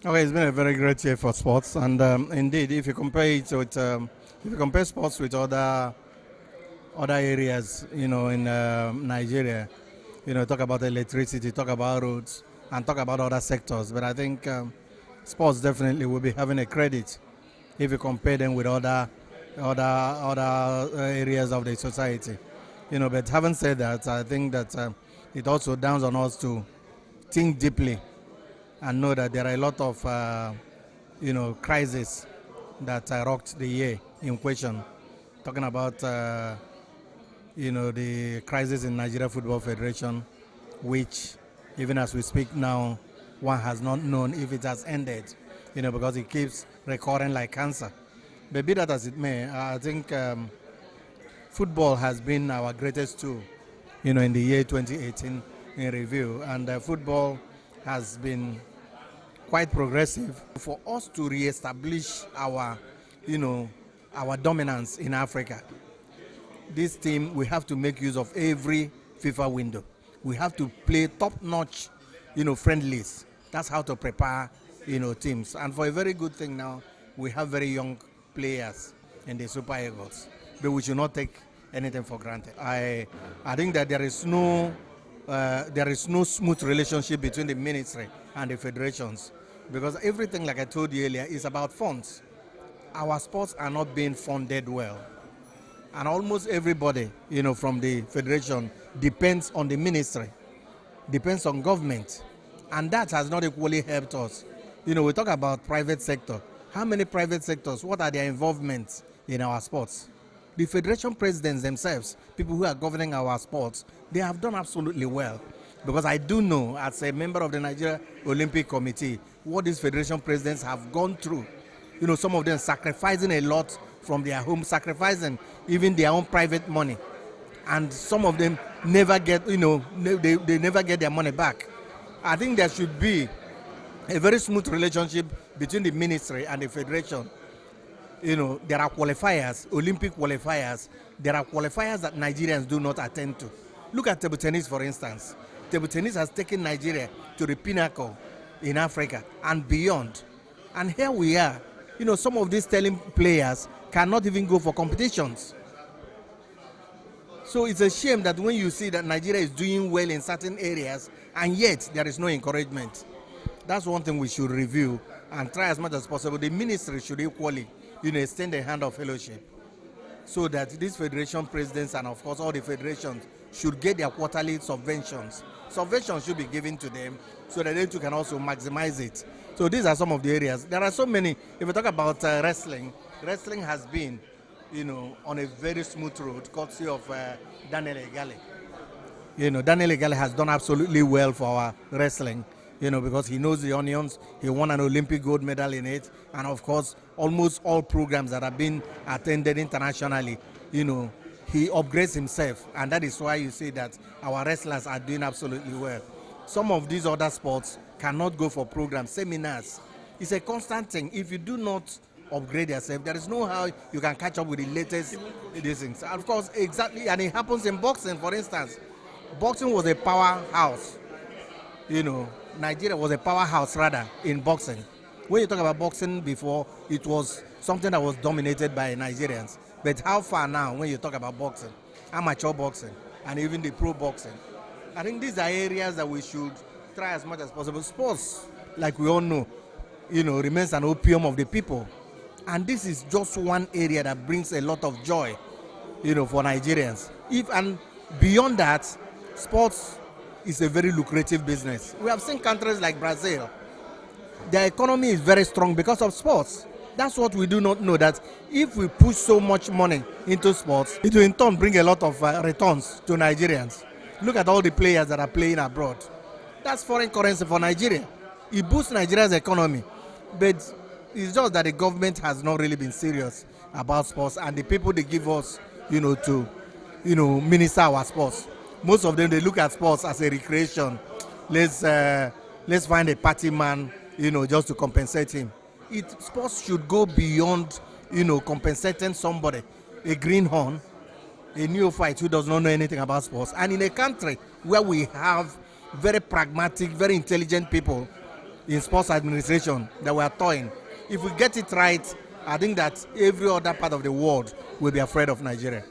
Okay, it's been a very great year for sports, and indeed, if you compare it with, if you compare sports with other areas, in Nigeria, talk about electricity, talk about roads, and talk about other sectors. But I think sports definitely will be having a credit if you compare them with other areas of the society. But having said that, I think that it also downs on us to think deeply and know that there are a lot of crises that rocked the year in question. Talking about the crisis in Nigeria Football Federation, which even as we speak now, one has not known if it has ended, because it keeps recurring like cancer. But be that as it may, I think football has been our greatest tool, in the year 2018 in review, and football has been quite progressive for us to re-establish our dominance in Africa. This team, we have to make use of every FIFA window. We have to play top-notch, friendlies. That's how to prepare, teams. And for a very good thing now, we have very young players in the Super Eagles, but we should not take anything for granted. I think that there is no smooth relationship between the ministry and the federations, because everything, like I told you earlier, is about funds. Our sports are not being funded well, and almost everybody, from the federation depends on the ministry, depends on government, and that has not equally helped us. We talk about private sector. How many private sectors, what are their involvements in our sports? The federation presidents themselves, people who are governing our sports, they have done absolutely well. Because I do know, as a member of the Nigeria Olympic Committee, what these federation presidents have gone through. Some of them sacrificing a lot from their home, sacrificing even their own private money. And some of them never get, they never get their money back. I think there should be a very smooth relationship between the ministry and the federation. There are qualifiers, Olympic qualifiers. There are qualifiers that Nigerians do not attend to. Look at table tennis, for instance. Table tennis has taken Nigeria to the pinnacle in Africa and beyond. And here we are. Some of these talent players cannot even go for competitions. So it's a shame that when you see that Nigeria is doing well in certain areas and yet there is no encouragement. That's one thing we should review and try as much as possible. The ministry should equally, extend a hand of fellowship so that these federation presidents and of course all the federations should get their quarterly subventions. Subventions should be given to them so that they too can also maximize it. So these are some of the areas. There are so many. If we talk about wrestling has been, on a very smooth road, courtesy of Daniel Egale. Daniel Egale has done absolutely well for our wrestling. Because he knows the onions. He won an Olympic gold medal in it. And of course, almost all programs that have been attended internationally, he upgrades himself. And that is why you see that our wrestlers are doing absolutely well. Some of these other sports cannot go for programs, seminars. It's a constant thing. If you do not upgrade yourself, there is no how you can catch up with the latest things. Of course, exactly. And it happens in boxing, for instance. Boxing was a powerhouse. Nigeria was a powerhouse rather in boxing. When you talk about boxing before, it was something that was dominated by Nigerians. But how far now when you talk about boxing, amateur boxing, and even the pro boxing? I think these are areas that we should try as much as possible. Sports, like we all know, remains an opium of the people. And this is just one area that brings a lot of joy, for Nigerians. And beyond that, sports is a very lucrative business. We have seen countries like Brazil. Their economy is very strong because of sports. That's what we do not know, that if we push so much money into sports, it will in turn bring a lot of returns to Nigerians. Look at all the players that are playing abroad. That's foreign currency for Nigeria. It boosts Nigeria's economy. But it's just that the government has not really been serious about sports, and the people they give us, to, minister our sports. Most of them, they look at sports as a recreation. Let's find a party man, just to compensate him. Sports should go beyond, compensating somebody, a greenhorn, a neophyte who does not know anything about sports. And in a country where we have very pragmatic, very intelligent people in sports administration that we are toying. If we get it right, I think that every other part of the world will be afraid of Nigeria.